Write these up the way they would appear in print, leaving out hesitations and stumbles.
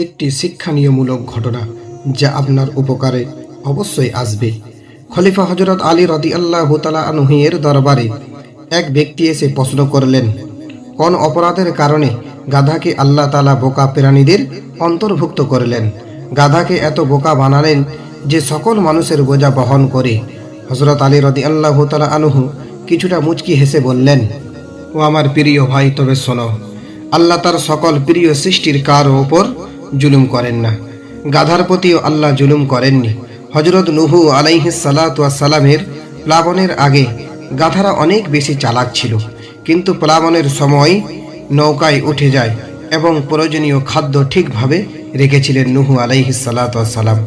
একটি শিক্ষণীয়মূলক ঘটনা যা আপনার উপকারে অবশ্যই আসবে। খলিফা হযরত আলী রাদিয়াল্লাহু তাআলা আনহু এর দরবারে এক ব্যক্তি এসে প্রশ্ন করলেন, কোন অপরাধের কারণে গাধাকে আল্লাহ তাআলা বোকা প্রাণীদের অন্তর্ভুক্ত করলেন? গাধাকে এত বোকা বানালেন যে সকল মানুষের বোঝা বহন করে। হযরত আলী রাদিয়াল্লাহু তাআলা আনহু কিছুটা মুচকি হেসে বললেন, ও আমার প্রিয় ভাই, তবে শোনো, আল্লাহ তার সকল প্রিয় সৃষ্টির কারো ওপর জুলুম করেন না। গাধার প্রতিও আল্লাহ জুলুম করেননি। হযরত নূহ আলাইহিস সালাতু ওয়াস সালামের প্লাবনের আগে গাধারা অনেক বেশি চালাক ছিল, কিন্তু প্লাবনের সময় নৌকায় উঠে যায় এবং প্রয়োজনীয় খাদ্য ঠিকভাবে রেখেছিলেন নূহ আলাইহিস সালাতু ওয়াস সালাম।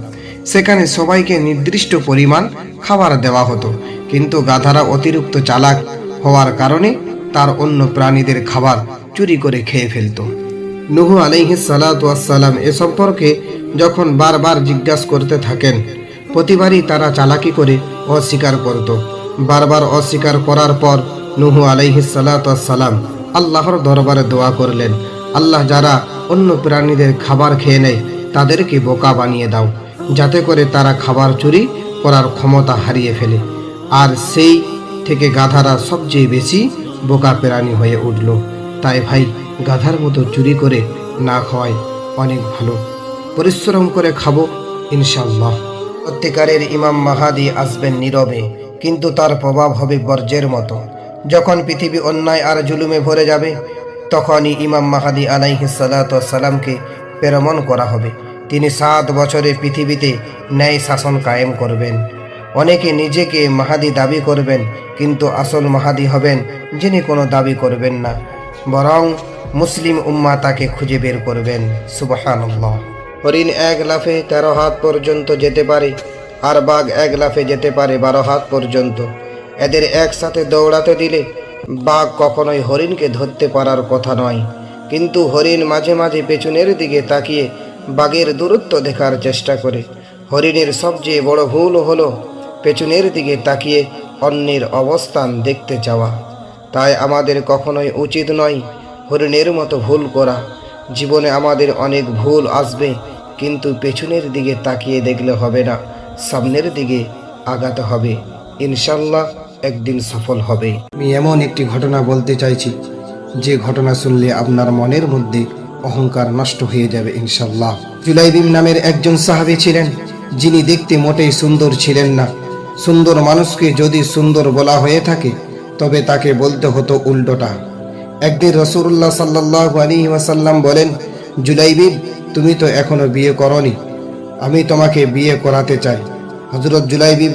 সেখানে সবাইকে নির্দিষ্ট পরিমাণ খাবার দেওয়া হতো, কিন্তু গাধারা অতিরিক্ত চালাক হওয়ার কারণে তার অন্য প্রাণীদের খাবার চুরি করে খেয়ে ফেলত। নূহ আলাইহিস সালাতু ওয়াস সালাম এ সম্পর্কে যখন বারবার জিজ্ঞাসা করতে থাকেন, প্রতিবারই তারা চালাকি করে অস্বীকার করত। বারবার অস্বীকার করার পর নূহ আলাইহিস সালাতু ওয়াস সালাম আল্লাহর দরবারে দোয়া করলেন, আল্লাহ, যারা অন্য প্রাণীদের খাবার খেয়ে নেয় তাদেরকে বোকা বানিয়ে দাও, যাতে করে তারা খাবার চুরি করার ক্ষমতা হারিয়ে ফেলে। আর সেই থেকে গাধারা সবচেয়ে বেশি বোকা প্রাণী হয়ে উঠল। তাই ভাই, গাধার মতো চুরি করে না খাওয়াই অনেক ভালো। পরিশ্রম করে খাবো ইনশাআল্লাহ। সত্যিকারের ইমাম মাহাদি আসবেন নীরবে, কিন্তু তার প্রভাব হবে বর্জ্যের মতো। যখন পৃথিবী অন্যায় আর জুলুমে ভরে যাবে, তখনই ইমাম মাহাদি আলাইহিস সালাতু ওয়াস সালামকে প্রেরণ করা হবে। তিনি 7 বছরে পৃথিবীতে ন্যায় শাসন কায়েম করবেন। অনেকে নিজেকে মাহাদি দাবি করবেন, কিন্তু আসল মাহাদি হবেন যিনি কোনো দাবি করবেন না, বরং মুসলিম উম্মাহ তাকে খুঁজে বের করবেন। সুবহানাল্লাহ। হরিণ 1 লাফে 13 হাত পর্যন্ত যেতে পারে, আর বাঘ 1 লাফে যেতে পারে 12 হাত পর্যন্ত। এদের একসাথে দৌড়াতে দিলে বাঘ কখনোই হরিণকে ধরতে পারার কথা নয়। কিন্তু হরিণ মাঝে মাঝে পেছনের দিকে তাকিয়ে বাঘের দূরত্ব দেখার চেষ্টা করে। হরিণের সবচেয়ে বড় ভুল হলো পেছনের দিকে তাকিয়ে অন্যের অবস্থান দেখতে চাওয়া। তাই আমাদের কখনোই উচিত নয় হরিণের মতো ভুল করা। জীবনে আমাদের অনেক ভুল আসবে, কিন্তু পেছনের দিকে তাকিয়ে দেখলে হবে না, সামনের দিকে আগাতে হবে। ইনশাআল্লাহ একদিন সফল হবে। আমি এমন একটি ঘটনা বলতে চাইছি যে ঘটনা শুনলে আপনার মনের মধ্যে অহংকার নষ্ট হয়ে যাবে ইনশাআল্লাহ। জুলাইবিব নামের একজন সাহাবী ছিলেন, যিনি দেখতে মোটেই সুন্দর ছিলেন না। সুন্দর মানুষকে যদি সুন্দর বলা হয়ে থাকে, তবে তাকে বলতে হতো উল্টোটা। একদিন রাসূলুল্লাহ সাল্লাল্লাহু আলাইহি ওয়াসাল্লাম বলেন, জুলাইবিব, তুমি তো এখনো বিয়ে করনি, আমি তোমাকে বিয়ে করাতে চাই। হযরত জুলাইবিব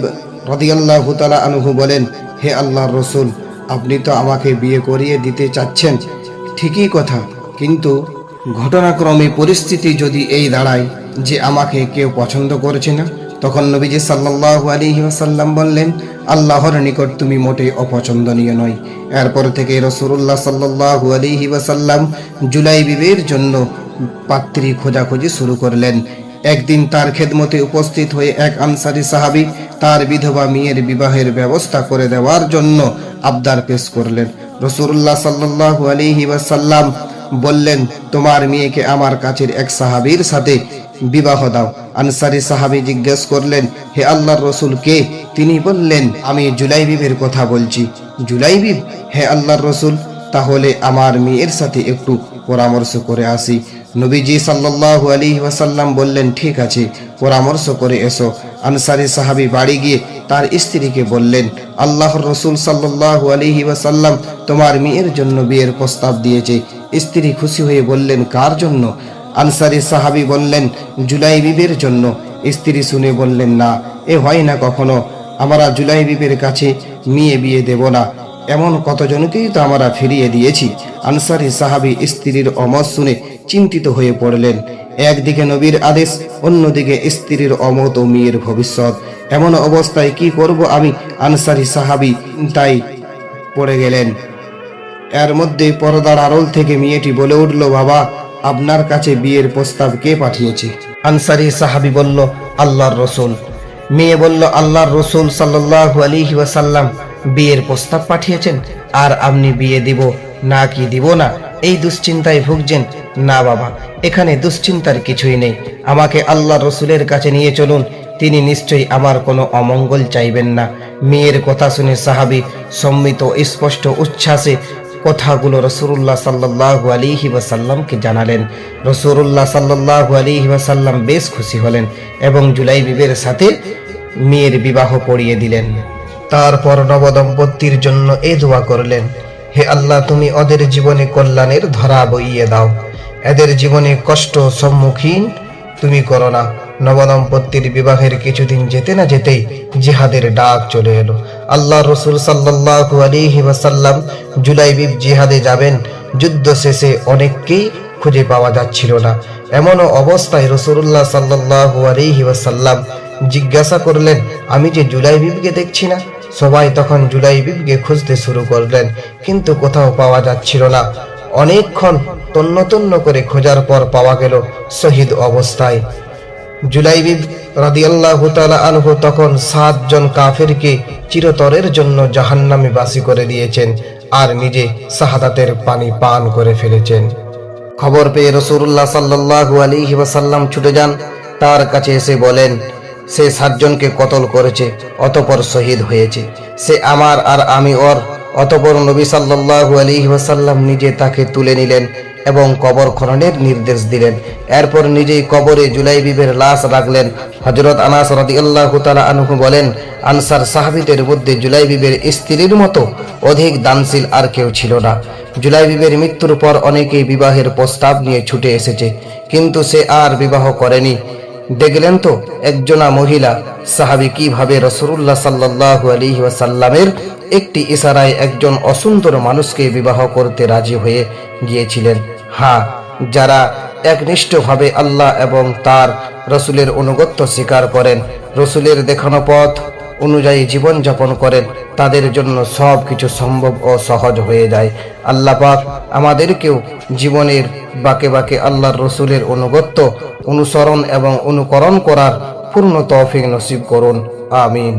রাদিয়াল্লাহু তাআলা আনহু বলেন, হে আল্লাহর রাসূল, আপনি তো আমাকে বিয়ে করিয়ে দিতে চাচ্ছেন, ঠিকই কথা, কিন্তু ঘটনাক্রমে পরিস্থিতি যদি এই দাঁড়ায় যে আমাকে কেউ পছন্দ করছে না, তখন নবীজি সাল্লাল্লাহু আলাইহি ওয়াসাল্লাম বললেন, আল্লাহর নিকট তুমি মোটেই অপছন্দনীয় নয়। এরপর থেকে রাসূলুল্লাহ সাল্লাল্লাহু আলাইহি ওয়াসাল্লাম জুলাইবিবের জন্য পাত্রী খোঁজাখুঁজি শুরু করলেন। একদিন তার খেদমতে উপস্থিত হয়ে এক আনসারী সাহাবী তার বিধবা মেয়ের বিবাহের ব্যবস্থা করে দেওয়ার জন্য আবদার পেশ করলেন। রাসূলুল্লাহ সাল্লাল্লাহু আলাইহি ওয়াসাল্লাম বললেন, তোমার মেয়েকে আমার কাছের এক সাহাবীর সাথে বিবাহ দাও। আনসারী সাহাবী জিজ্ঞেস করলেন, হে আল্লাহর রাসূল, কে? তিনি বললেন, আমি জুলাইবিবের কথা বলছি। জুলাইবিব? হে আল্লাহর রাসূল, তাহলে আমার মেয়ের সাথে একটু পরামর্শ করে আসি। নবীজি সাল্লাল্লাহু আলাইহি ওয়াসাল্লাম বললেন, ঠিক আছে, পরামর্শ করে এসো। আনসারী সাহাবী বাড়ি গিয়ে তার স্ত্রীকে বললেন, আল্লাহর রাসূল সাল্লাল্লাহু আলাইহি ওয়াসাল্লাম তোমার মেয়ের জন্য বিয়ের প্রস্তাব দিয়েছে। স্ত্রী খুশি হয়ে বললেন, কার জন্য? আনসারী সাহাবী বললেন, জুলাইবিবের জন্য। স্ত্রী শুনে বললেন, না, এ হয় না কখনো, আমরা জুলাইবিবের কাছে মেয়ে বিয়ে দেব না। এমন কতজনকেই তো আমরা ফিরিয়ে দিয়েছি। আনসারী সাহাবী স্ত্রীর অমত শুনে চিন্তিত হয়ে পড়লেন। একদিকে নবীর আদেশ, অন্যদিকে স্ত্রীর অমত ও মেয়ের ভবিষ্যৎ। এমন অবস্থায় কি করব আমি? আনসারী সাহাবী চিন্তায় পড়ে গেলেন। এর মধ্যে পর্দার আড়াল থেকে মেয়েটি বলে উঠল, বাবা, আপনার কাছে বিয়ের প্রস্তাব কে পাঠিয়েছে? আনসারী সাহাবী বলল, আল্লাহর রাসূল। মেয়ে বলল, আল্লাহর রাসূল সাল্লাল্লাহু আলাইহি ওয়াসাল্লাম বিয়ের প্রস্তাব পাঠিয়েছেন, আর আপনি বিয়ে দিব না কি দিব না এই দুশ্চিন্তায় ভুগছেন? না বাবা, এখানে দুশ্চিন্তার কিছুই নেই। আমাকে আল্লাহ রসুলের কাছে নিয়ে চলুন, তিনি নিশ্চয়ই আমার কোনো অমঙ্গল চাইবেন না। মেয়ের কথা শুনে সাহাবী সম্মিত স্পষ্ট উচ্ছ্বাসে কথাগুলো রসুল্লাহ সাল্লাল্লাহু আলাইহি ওয়াসাল্লামকে জানালেন। রসুল্লাহ সাল্লাল্লাহু আলাইহি ওয়াসাল্লাম বেশ খুশি হলেন এবং জুলাইবিবের সাথে মেয়ের বিবাহ পড়িয়ে দিলেন। তারপর নবদম্পতির জন্য এ দোয়া করলেন, হে আল্লাহ, তুমি ওদের জীবনে কল্যাণের ধারা বইয়ে দাও, এদের জীবনে কষ্ট সম্মুখীন তুমি করো না। নবদম্পতির বিবাহের কিছুদিন যেতে না যেতেই জিহাদের ডাক চলে এলো। আল্লাহ রসুল সাল্লাল্লাহু আলাইহি ওয়াসাল্লাম জুলাইবিব জিহাদে যাবেন। যুদ্ধ শেষে অনেককেই খুঁজে পাওয়া যাচ্ছিল না। এমনও অবস্থায় রাসূলুল্লাহ সাল্লাল্লাহু আলাইহি ওয়াসাল্লাম জিজ্ঞাসা করলেন, আমি যে জুলাইবিবকে দেখছি না। সবাই তখন জুলাইবিবকে খুঁজতে শুরু করলেন, কিন্তু কোথাও পাওয়া যাচ্ছিল না। অনেকক্ষণ তন্ন তন্ন করে খোঁজার পর পাওয়া গেল শহীদ অবস্থায়। জুলাইবিব রাদিয়াল্লাহু তাআলা আনহু তখন 7 জন কাফেরকে চিরতরের জন্য জাহান্নামী বাসী করে দিয়েছেন আর নিজে শাহাদাতের পানি পান করে ফেলেছেন। খবর পেয়ে রাসূলুল্লাহ সাল্লাল্লাহু আলাইহি ওয়াসাল্লাম ছুটে যান, তার কাছে এসে বলেন, সে 7 জনকে কতল করেছে, অতঃপর শহীদ হয়েছে। সে আমার আর আমি ওর। অতঃপর নবী সাল্লাল্লাহু আলাইহি ওয়াসাল্লাম নিজে তাকে তুলে নিলেন এবং কবর খননের নির্দেশ দিলেন। এরপর নিজেই কবরে জুলাইবিবের লাশ রাখলেন। হযরত আনাস রাদিয়াল্লাহু তাআলা আনহু বলেন, আনসার সাহাবীদের মধ্যে জুলাইবিবের স্ত্রীর মতো অধিক দানশীল আর কেউ ছিল না। জুলাইবিবের মৃত্যুর পর অনেকেই বিবাহের প্রস্তাব নিয়ে ছুটে এসেছে, কিন্তু সে আর বিবাহ করেনি। দেখলেন তো একজনা মহিলা সাহাবী কিভাবে রাসূলুল্লাহ সাল্লাল্লাহু আলাইহি ওয়াসাল্লামের একটি ইশারায় একজন অসুন্দর মানুষকে বিবাহ করতে রাজি হয়ে গিয়েছিলেন। হ্যাঁ, যারা একনিষ্ঠভাবে আল্লাহ এবং তার রসুলের অনুগত্য স্বীকার করেন, রসুলের দেখানো পথ অনুযায়ী জীবন যাপন করেন, তাদের জন্য সব কিছু সম্ভব ও সহজ হয়ে যায়। আল্লাহ পাক আমাদেরকেও জীবনের বাঁকে বাঁকে আল্লাহর রসুলের অনুগত্য, অনুসরণ এবং অনুকরণ করার পূর্ণ তৌফিক নসিব করুন। আমিন।